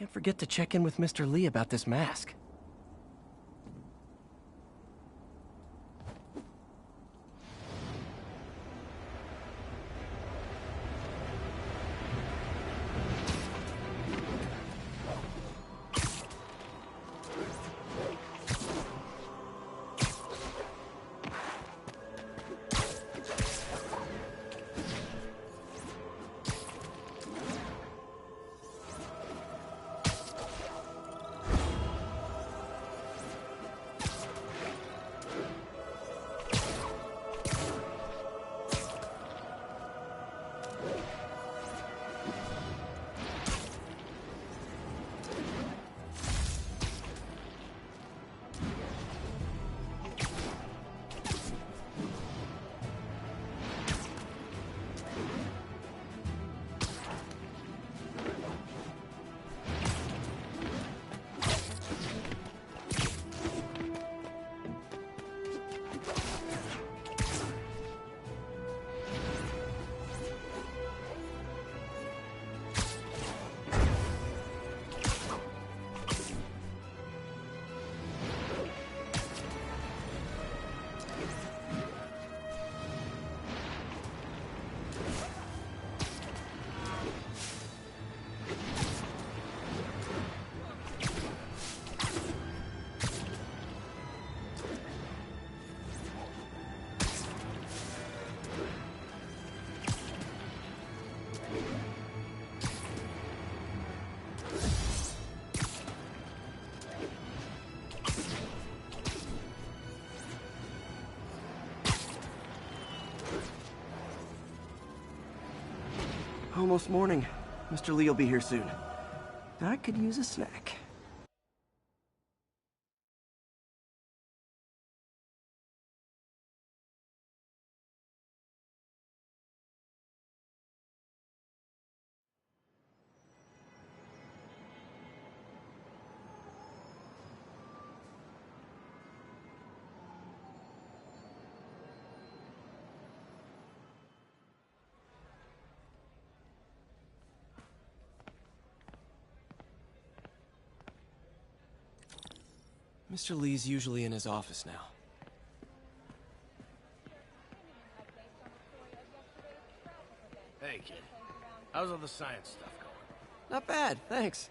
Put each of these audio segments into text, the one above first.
Can't forget to check in with Mr. Lee about this mask. Almost morning. Mr. Lee will be here soon. I could use a snack. Mr. Lee's usually in his office now. Hey, kid. How's all the science stuff going? Not bad, thanks.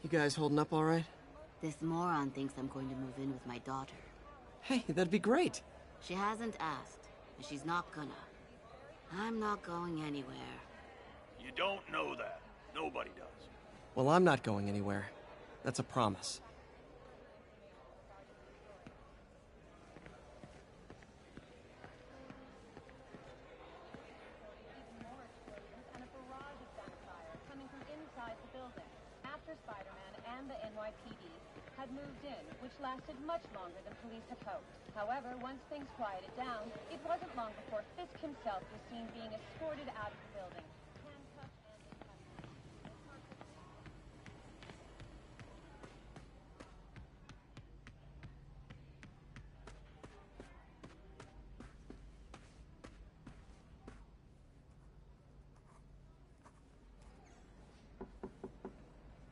You guys holding up all right? This moron thinks I'm going to move in with my daughter. Hey, that'd be great. She hasn't asked, and she's not gonna. I'm not going anywhere. You don't know that. Nobody does. Well, I'm not going anywhere. That's a promise. And a barrage of gunfire coming from inside the building after Spiderman and the NYPD had moved in, which lasted much longer than police had hoped. However, once things quieted down, it wasn't long before Fisk himself was seen being escorted out of the building. Handcuffed and in custody.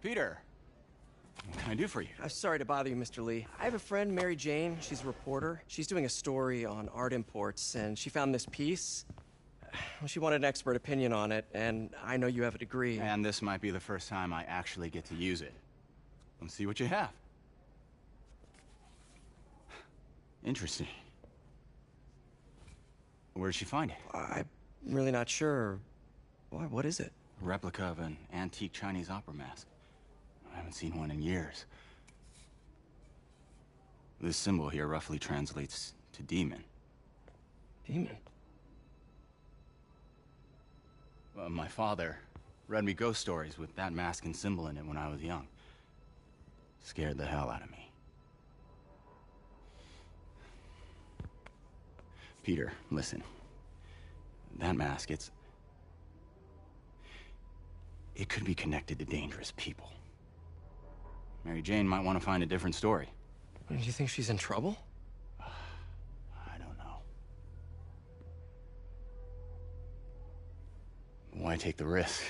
Peter, what can I do for you? I'm sorry to bother you, Mr. Lee. I have a friend, Mary Jane. She's a reporter. She's doing a story on art imports, and she found this piece. Well, she wanted an expert opinion on it, and I know you have a degree. And this might be the first time I actually get to use it. Let's see what you have. Interesting. Where'd she find it? I'm really not sure. Why, what is it? A replica of an antique Chinese opera mask. I haven't seen one in years. This symbol here roughly translates to demon. Demon? My father read me ghost stories with that mask and symbol in it when I was young. Scared the hell out of me. Peter, listen. That mask, it could be connected to dangerous people. Mary Jane might want to find a different story. Do you think she's in trouble? I don't know. Why take the risk?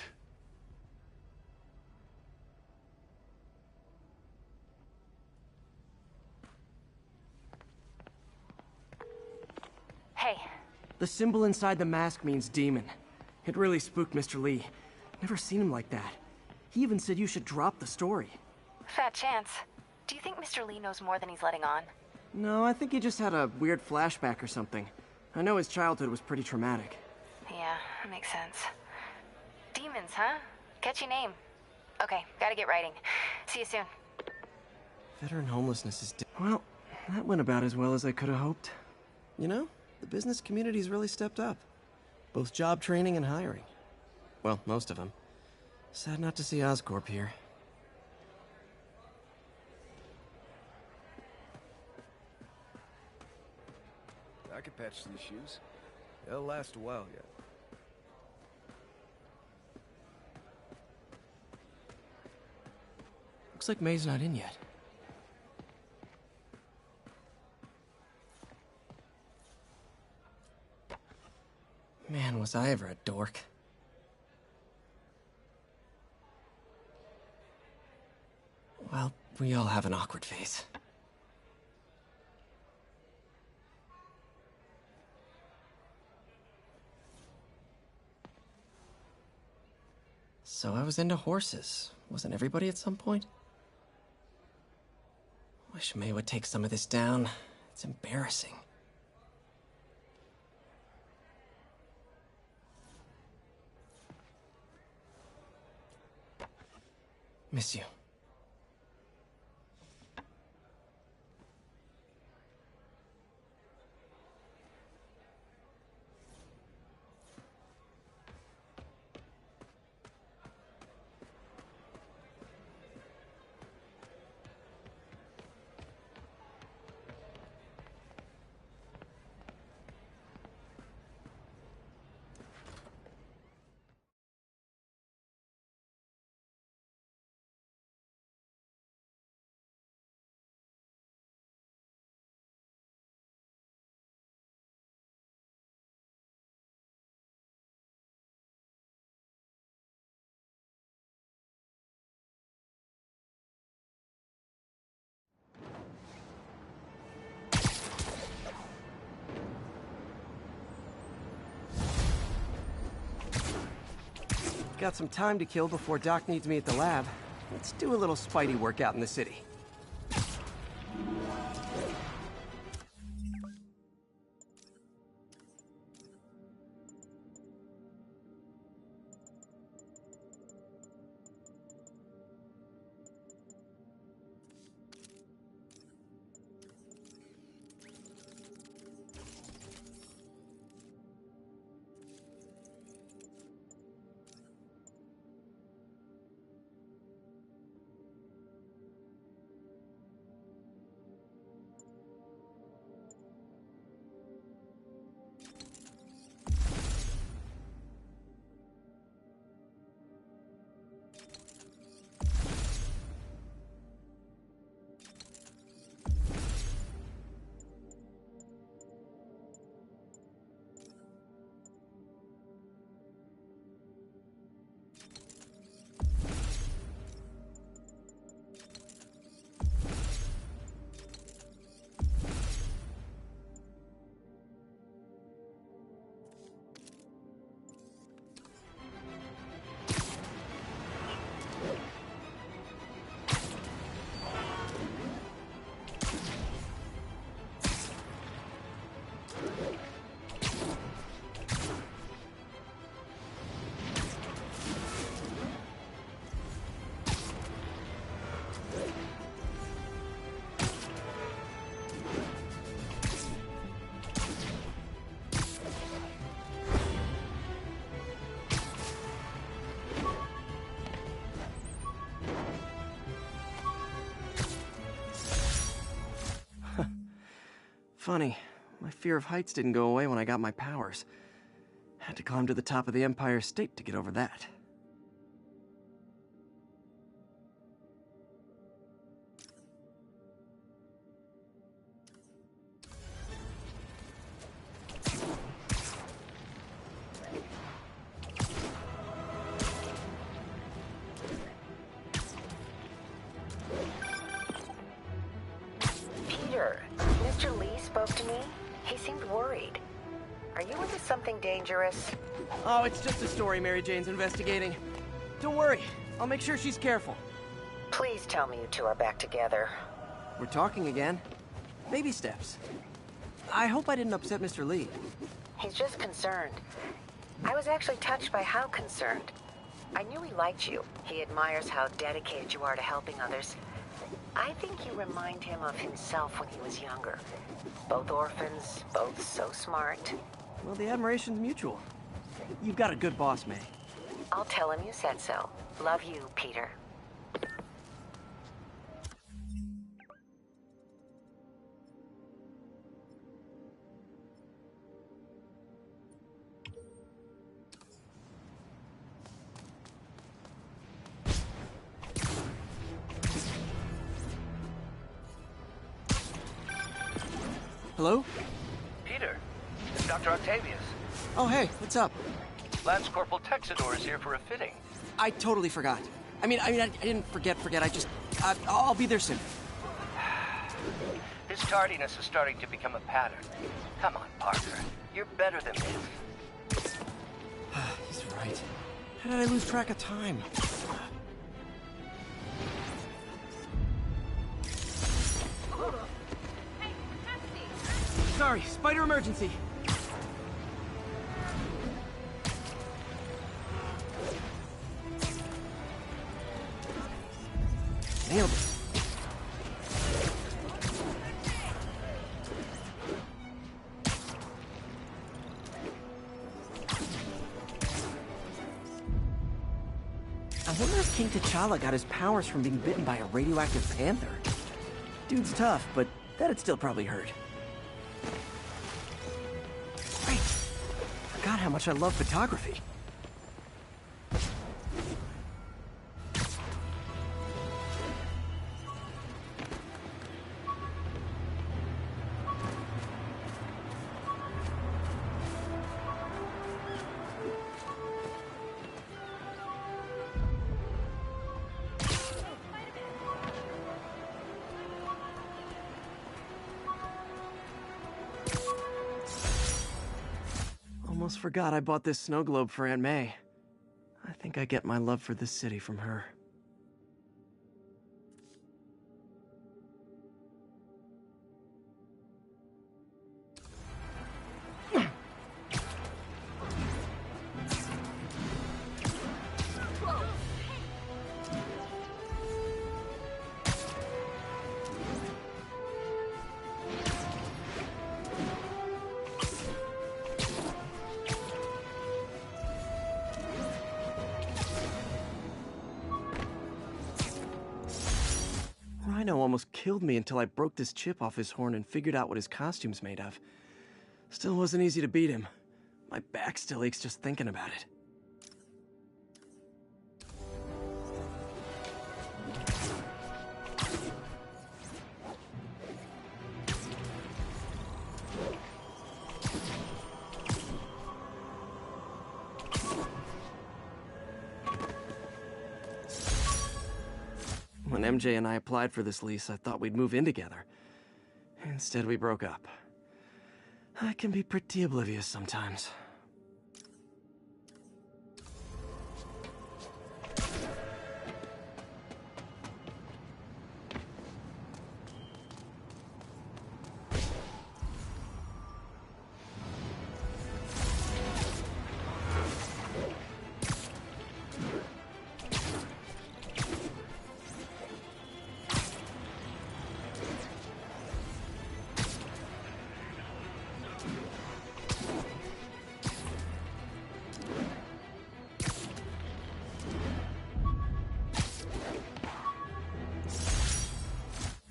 Hey. The symbol inside the mask means demon. It really spooked Mr. Lee. Never seen him like that. He even said you should drop the story. Fat chance. Do you think Mr. Lee knows more than he's letting on? No, I think he just had a weird flashback or something. I know his childhood was pretty traumatic. Yeah, that makes sense. Demons, huh? Catchy name. Okay, gotta get writing. See you soon. Veteran homelessness is well, that went about as well as I could have hoped. You know, the business community's really stepped up. Both job training and hiring. Well, most of them. Sad not to see Oscorp here. I could patch these shoes. They'll last a while yet. Looks like May's not in yet. Man, was I ever a dork. Well, we all have an awkward phase. So I was into horses. Wasn't everybody at some point? Wish May would take some of this down. It's embarrassing. Miss you. Got some time to kill before Doc needs me at the lab. Let's do a little Spidey workout in the city. Funny, my fear of heights didn't go away when I got my powers. Had to climb to the top of the Empire State to get over that. Peter, Mr. Lee spoke to me. He seemed worried. Are you into something dangerous? Oh, it's just a story Mary Jane's investigating. Don't worry, I'll make sure she's careful. Please tell me you two are back together. We're talking again. Baby steps. I hope I didn't upset Mr. Lee. He's just concerned. I was actually touched by how concerned. I knew he liked you. He admires how dedicated you are to helping others. I think you remind him of himself when he was younger. Both orphans, both so smart. Well, the admiration's mutual. You've got a good boss, May. I'll tell him you said so. Love you, Peter. Hello? Peter, it's Dr. Octavius. Oh, hey, what's up? Lance Corporal Texador is here for a fitting. I totally forgot. I didn't forget. I'll be there soon. His tardiness is starting to become a pattern. Come on, Parker. You're better than this. He's right. How did I lose track of time? Sorry, spider emergency. Nailed it. I wonder if King T'Challa got his powers from being bitten by a radioactive panther. Dude's tough, but that'd still probably hurt. Right. Forgot how much I love photography. Almost forgot I bought this snow globe for Aunt May. I think I get my love for this city from her. Rhino almost killed me until I broke this chip off his horn and figured out what his costume's made of. Still wasn't easy to beat him. My back still aches just thinking about it. When MJ and I applied for this lease, I thought we'd move in together. Instead, we broke up. I can be pretty oblivious sometimes.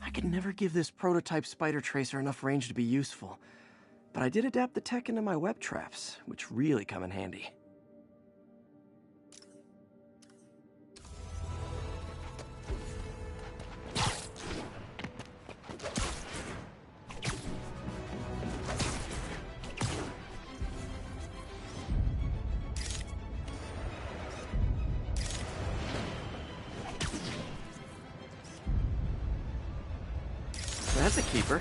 I could never give this prototype spider tracer enough range to be useful, but I did adapt the tech into my web traps, which really come in handy. That's a keeper.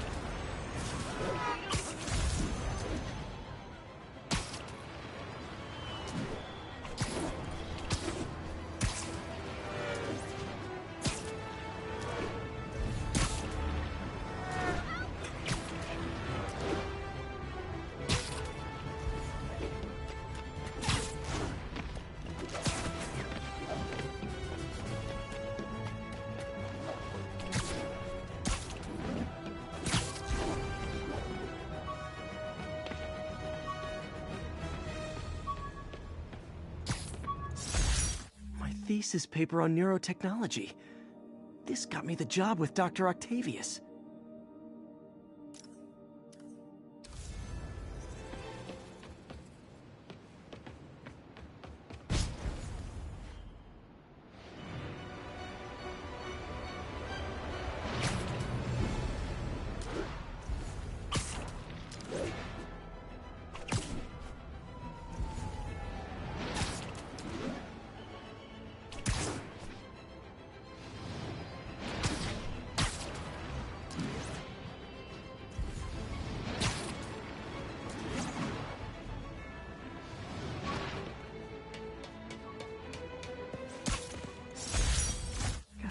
thesis paper on neurotechnology. This got me the job with Dr. Octavius.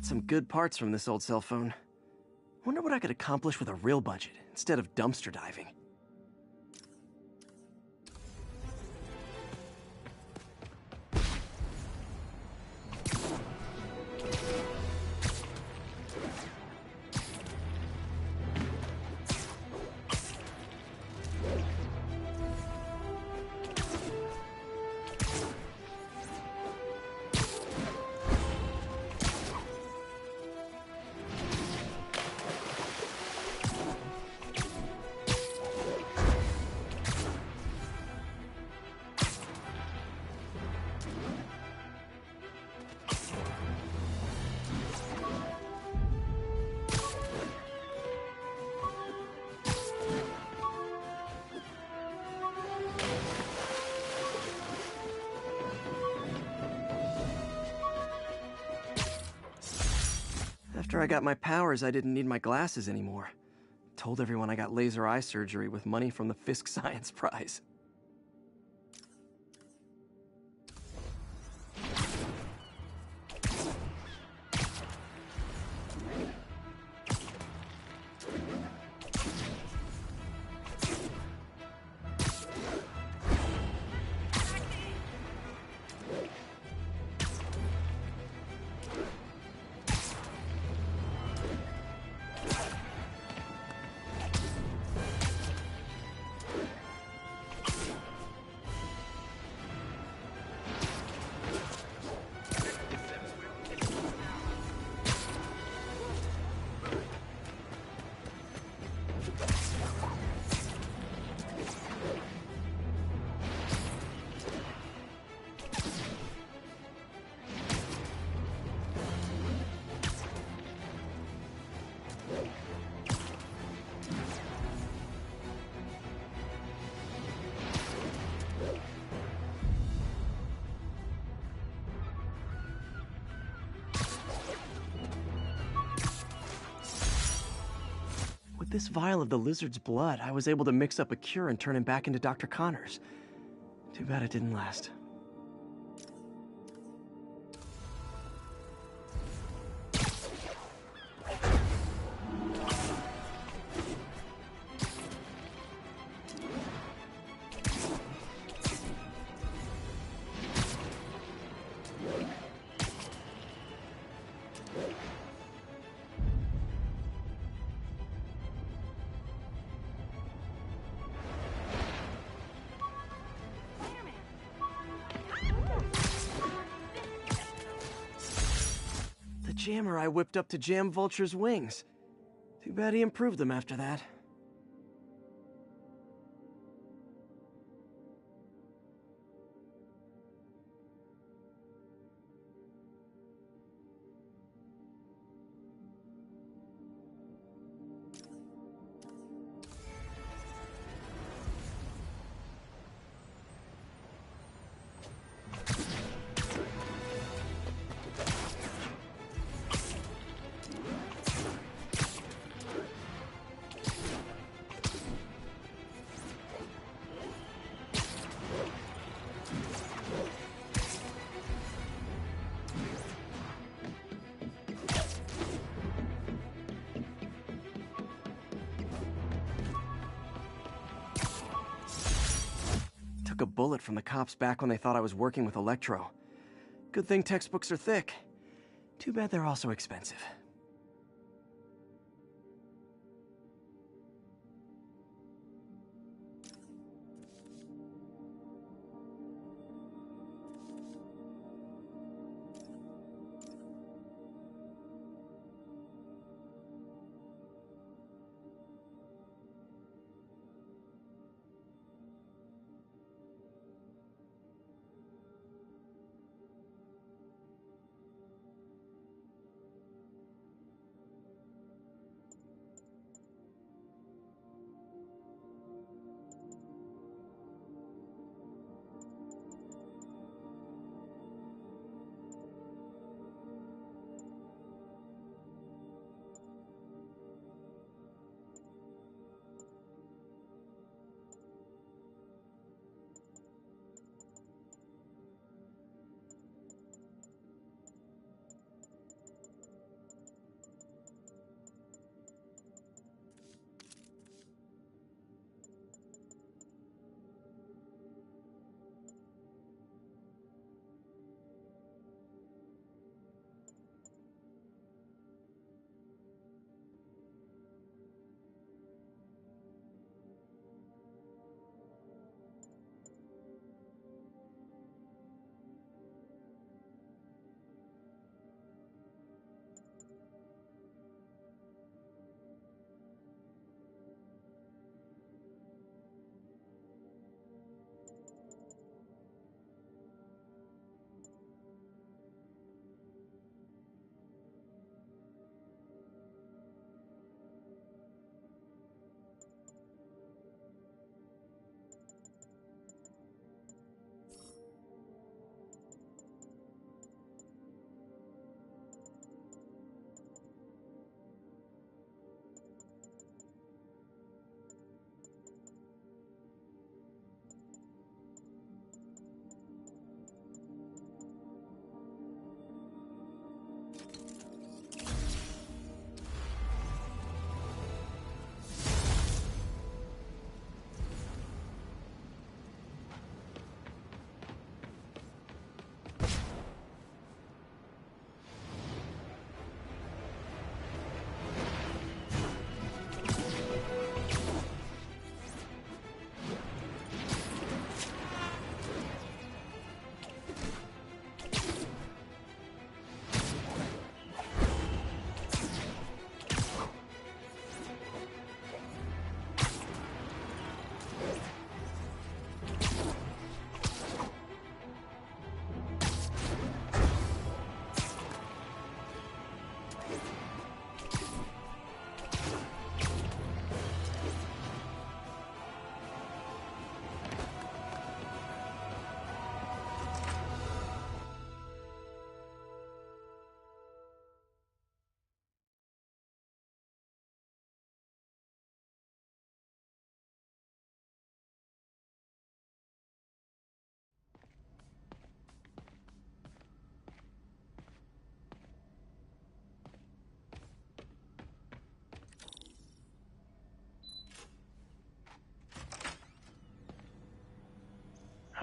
Some good parts from this old cell phone. Wonder what I could accomplish with a real budget instead of dumpster diving. After I got my powers, I didn't need my glasses anymore. Told everyone I got laser eye surgery with money from the Fisk Science Prize. With this vial of the lizard's blood, I was able to mix up a cure and turn him back into Dr. Connors. Too bad it didn't last. Jammer I whipped up to jam Vulture's wings. Too bad he improved them after that. Took a bullet from the cops back when they thought I was working with Electro. Good thing textbooks are thick. Too bad they're also expensive.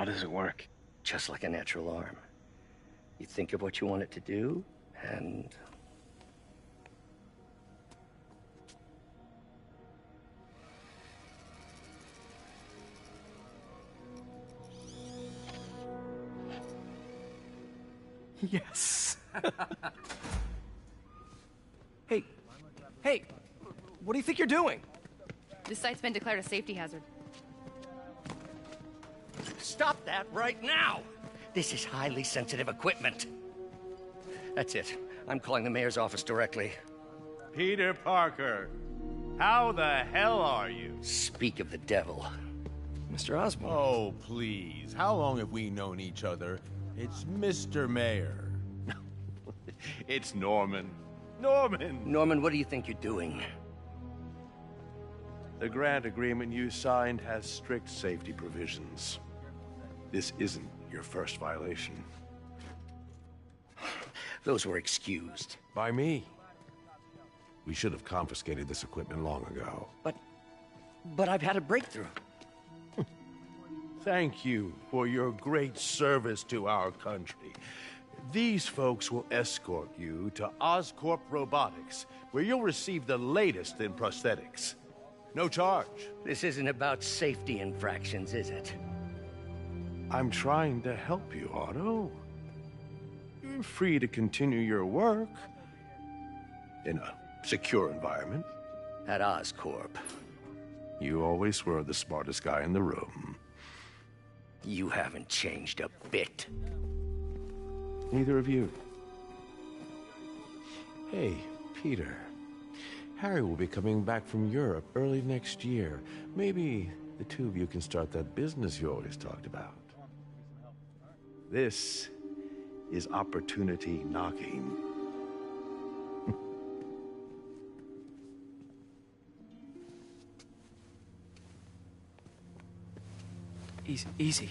How does it work? Just like a natural arm. You think of what you want it to do, and... Yes. Hey, hey, what do you think you're doing? This site's been declared a safety hazard. Stop that right now! This is highly sensitive equipment. That's it. I'm calling the mayor's office directly. Peter Parker, how the hell are you? Speak of the devil. Mr. Osborn. Oh, please. How long have we known each other? It's Mr. Mayor. It's Norman. Norman! Norman, what do you think you're doing? The grant agreement you signed has strict safety provisions. This isn't your first violation. Those were excused. By me. We should have confiscated this equipment long ago. But I've had a breakthrough. Thank you for your great service to our country. These folks will escort you to Oscorp Robotics, where you'll receive the latest in prosthetics. No charge. This isn't about safety infractions, is it? I'm trying to help you, Otto. You're free to continue your work in a secure environment. At Oscorp. You always were the smartest guy in the room. You haven't changed a bit. Neither of you. Hey, Peter. Harry will be coming back from Europe early next year. Maybe the two of you can start that business you always talked about. This is opportunity knocking. Easy.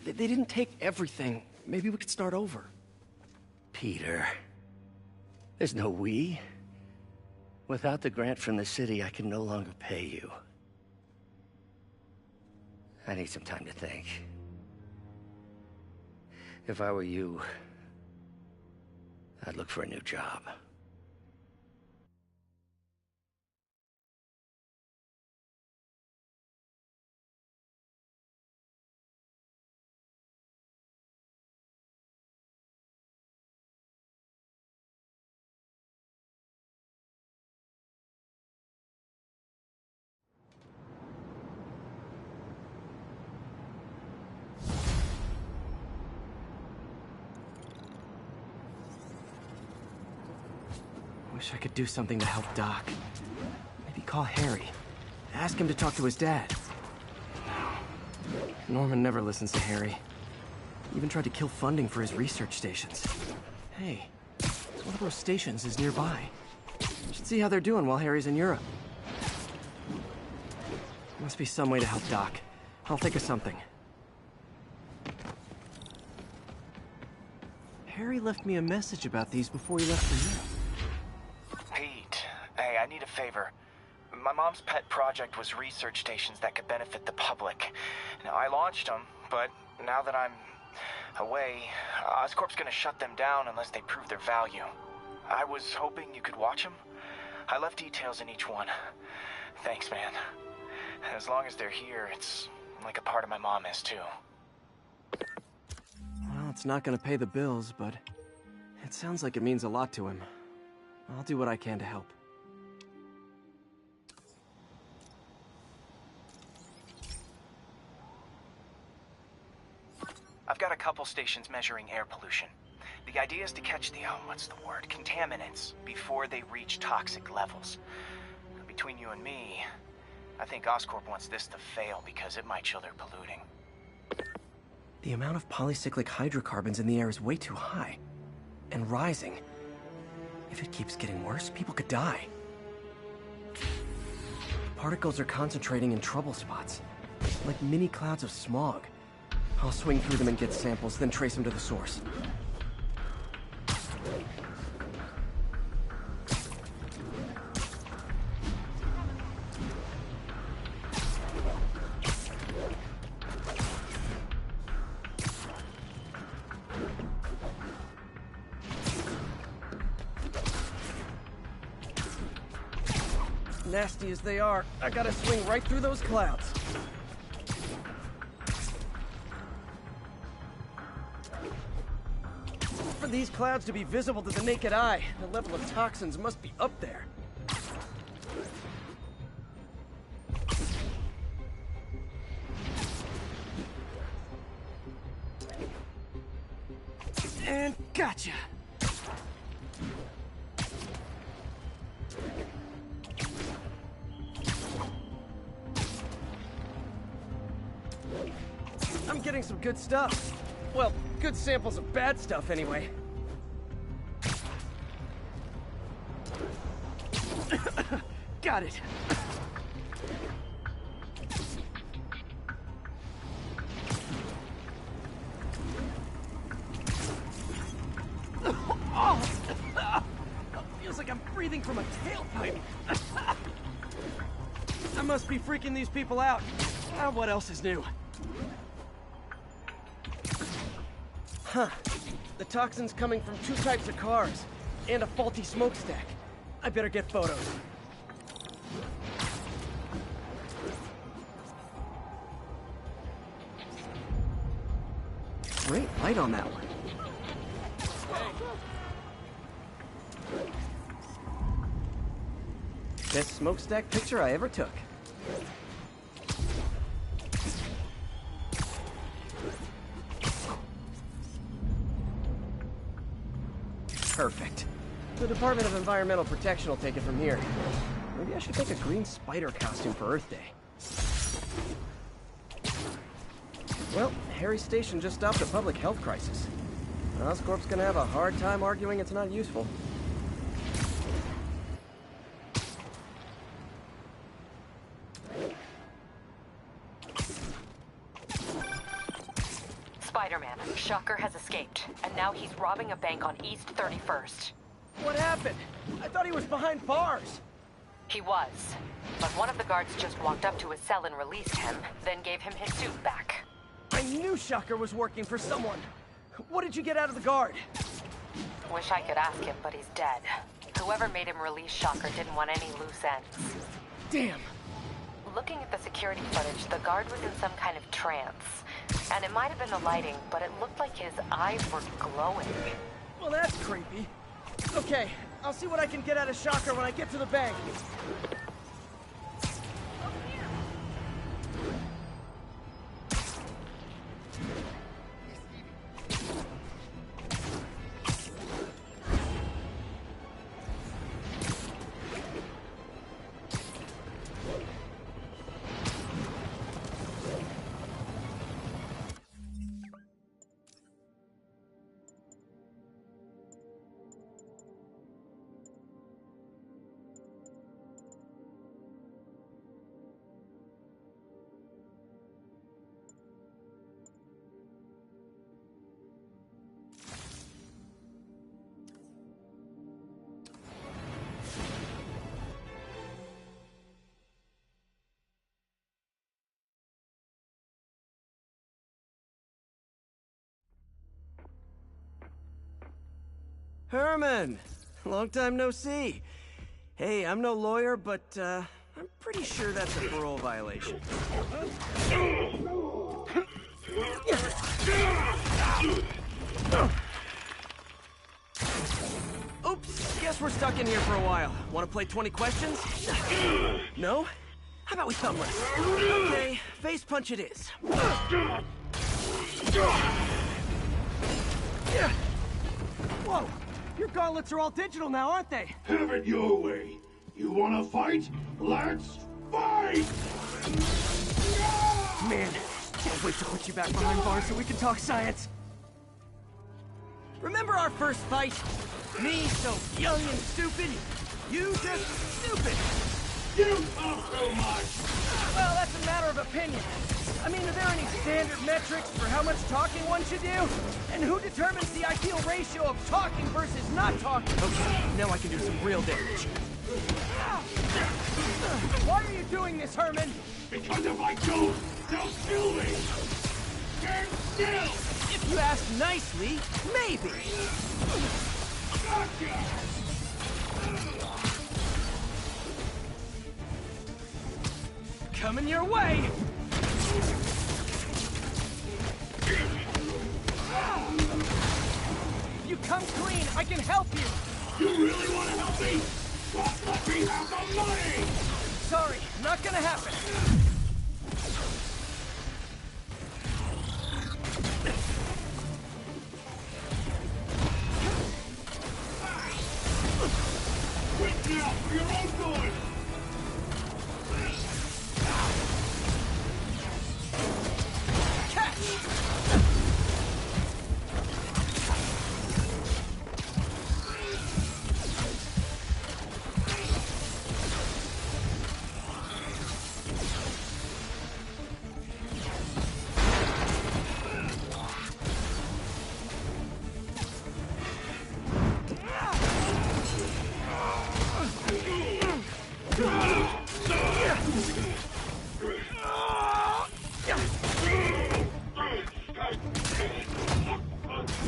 They didn't take everything. Maybe we could start over. Peter, there's no we. Without the grant from the city, I can no longer pay you. I need some time to think. If I were you, I'd look for a new job. Wish I could do something to help Doc. Maybe call Harry. Ask him to talk to his dad. No. Norman never listens to Harry. Even tried to kill funding for his research stations. Hey, one of those stations is nearby. Should see how they're doing while Harry's in Europe. Must be some way to help Doc. I'll think of something. Harry left me a message about these before he left for Europe. Pete, hey, I need a favor. My mom's pet project was research stations that could benefit the public. Now, I launched them, but now that I'm away, Oscorp's gonna shut them down unless they prove their value. I was hoping you could watch them. I left details in each one. Thanks, man. As long as they're here, it's like a part of my mom is, too. Well, it's not gonna pay the bills, but it sounds like it means a lot to him. I'll do what I can to help. I've got a couple stations measuring air pollution. The idea is to catch the, contaminants before they reach toxic levels. Between you and me, I think Oscorp wants this to fail because it might show they're polluting. The amount of polycyclic hydrocarbons in the air is way too high. And rising. If it keeps getting worse, people could die. Particles are concentrating in trouble spots, like mini clouds of smog. I'll swing through them and get samples, then trace them to the source. Nasty as they are, I gotta swing right through those clouds. For these clouds to be visible to the naked eye, the level of toxins must be up there. And gotcha! I'm getting some good stuff. Well, good samples of bad stuff, anyway. Got it. Feels like I'm breathing from a tailpipe. I must be freaking these people out. What else is new? Huh. The toxin's coming from 2 types of cars, and a faulty smokestack. I better get photos. Great light on that one. Best smokestack picture I ever took. Perfect. The Department of Environmental Protection will take it from here. Maybe I should make a green spider costume for Earth Day. Well, Harry's station just stopped a public health crisis. Oscorp's gonna have a hard time arguing it's not useful. Spider-Man, Shocker has escaped, and now he's robbing a bank on East 31st. What happened? I thought he was behind bars. He was, but one of the guards just walked up to his cell and released him, then gave him his suit back. I knew Shocker was working for someone. What did you get out of the guard? Wish I could ask him, but he's dead. Whoever made him release Shocker didn't want any loose ends. Damn. Looking at the security footage, the guard was in some kind of trance. And it might have been the lighting, but it looked like his eyes were glowing. Well, that's creepy. Okay, I'll see what I can get out of Shocker when I get to the bank. Herman! Long time no see. Hey, I'm no lawyer, but, I'm pretty sure that's a parole violation. Oops, guess we're stuck in here for a while. Want to play 20 questions? No? How about we thumb wrestle? Okay, face punch it is. Whoa! Your gauntlets are all digital now, aren't they? Have it your way. You wanna fight? Let's fight! Man, can't wait to put you back behind bars so we can talk science. Remember our first fight? Me so young and stupid, you just stupid. You talk so much! Well, that's a matter of opinion. I mean, are there any standard metrics for how much talking one should do? And who determines the ideal ratio of talking versus not talking? Okay, now I can do some real damage. Why are you doing this, Herman? Because if I don't, they'll kill me! Stand still! If you ask nicely, maybe. Gotcha! Coming your way! If you come clean, I can help you! You really want to help me? Well, let me have the money! Sorry, not gonna happen. Quit now, for your own good! Catch!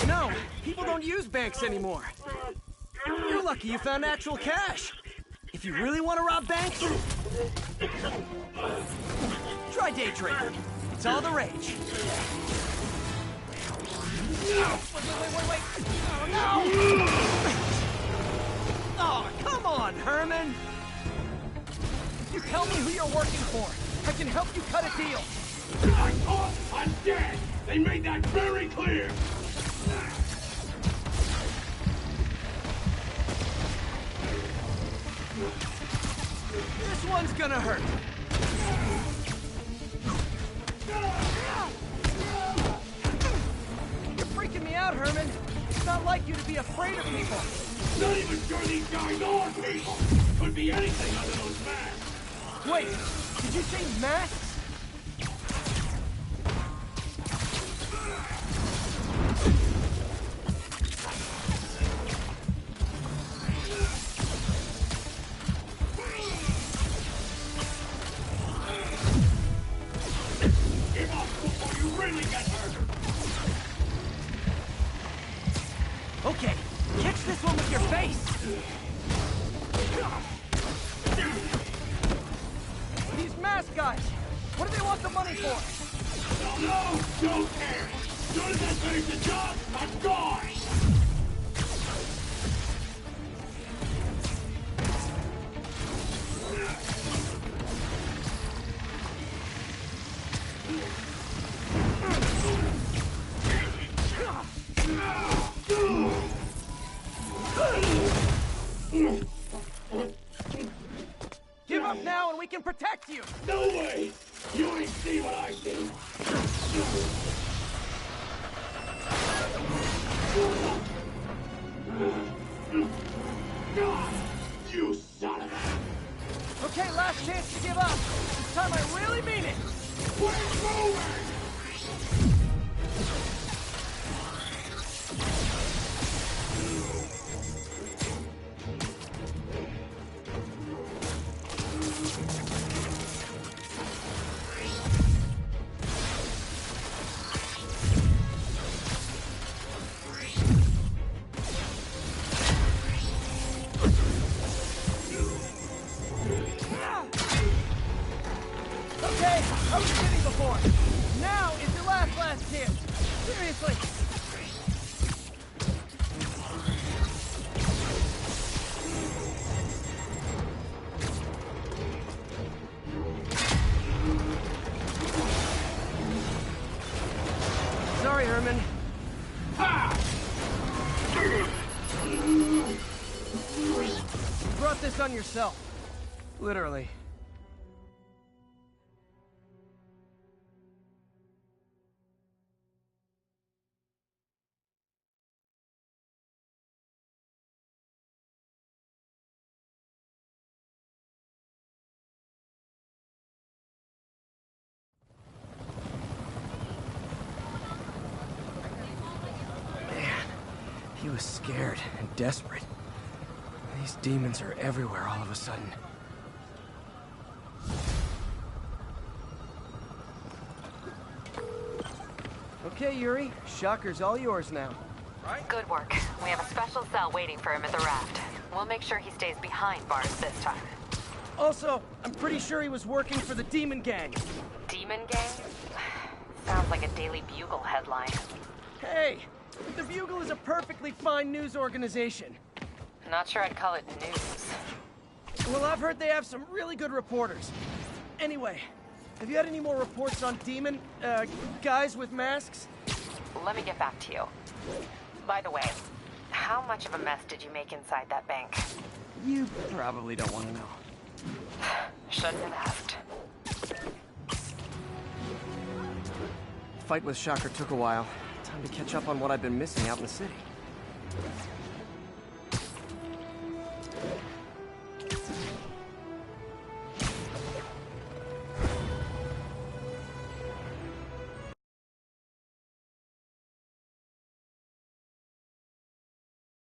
You know, people don't use banks anymore. You're lucky you found actual cash. If you really want to rob banks, try day trading. It's all the rage. Wait. Oh, no! Oh, come on, Herman! If you tell me who you're working for, I can help you cut a deal. I thought I'm dead! They made that very clear! This one's gonna hurt. You're freaking me out, Herman. It's not like you to be afraid of people. Not even sure these guys are people! Could be anything under those masks! Wait, did you say masks? Give up before you really get hurt! Okay, catch this one with your face! These mask guys, what do they want the money for? No, don't care! As soon as I finish the job, I'm gone! Give up now and we can protect you! No way! You ain't see what I see! You son of a... Okay, last chance to give up. This time I really mean it. We're moving! Okay, I was kidding before. Now is your last chance. Seriously. Sorry, Herman. You brought this on yourself. Literally. He was scared and desperate. These demons are everywhere all of a sudden. Okay, Yuri. Shocker's all yours now. Good work. We have a special cell waiting for him at the raft. We'll make sure he stays behind bars this time. Also, I'm pretty sure he was working for the Demon Gang. Demon Gang? Sounds like a Daily Bugle headline. Hey, the Bugle is a perfectly fine news organization. Not sure I'd call it news. Well, I've heard they have some really good reporters. Anyway, have you had any more reports on demon, guys with masks? Let me get back to you. By the way, how much of a mess did you make inside that bank? You probably don't want to know. Shouldn't have asked. Fight with Shocker took a while. Time to catch up on what I've been missing out in the city.